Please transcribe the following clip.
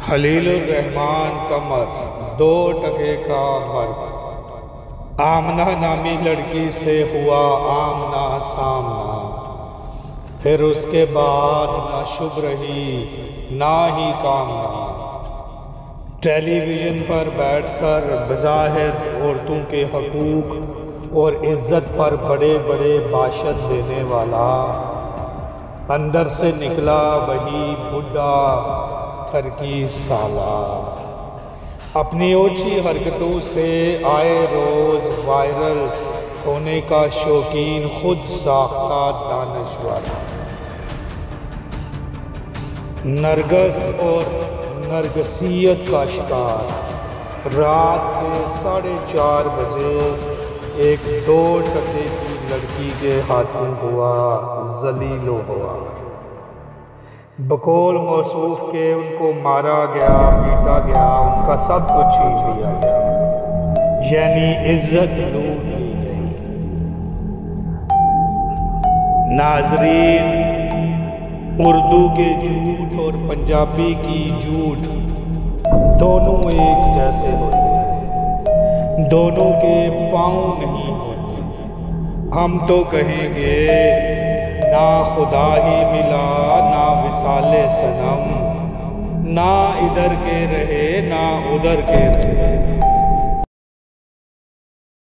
खलीलुर रहमान कमर 2 टके का मर्द। आमना नामी लड़की से हुआ आमना सामना, फिर उसके बाद न शुभ रही ना ही कामना। टेलीविज़न पर बैठकर बज़ाहिर औरतों के हकूक़ और इज़्ज़त पर बड़े बड़े भाषण देने वाला, अंदर से निकला वही बुढ़ा थरकी साला। अपनी ओछी हरकतों से आए रोज़ वायरल होने का शौकीन, खुद साख्ता दानश्वर। नरगस और नरगसियत का शिकार, रात के 4:30 बजे एक 2 टके की लड़की के हाथों हुआ ज़लीलो हुआ। बकौल मौसूफ के उनको मारा गया, पीटा गया, उनका सब कुछ छीन लिया गया, यानी इज्जत लूट ली गई। नाजरीन, उर्दू के झूठ और पंजाबी की झूठ दोनों एक जैसे होते हैं, दोनों के पाँव नहीं होते। हम तो कहेंगे ना खुदा ही मिला ना विसाले सनम, ना इधर के रहे ना उधर के रहे।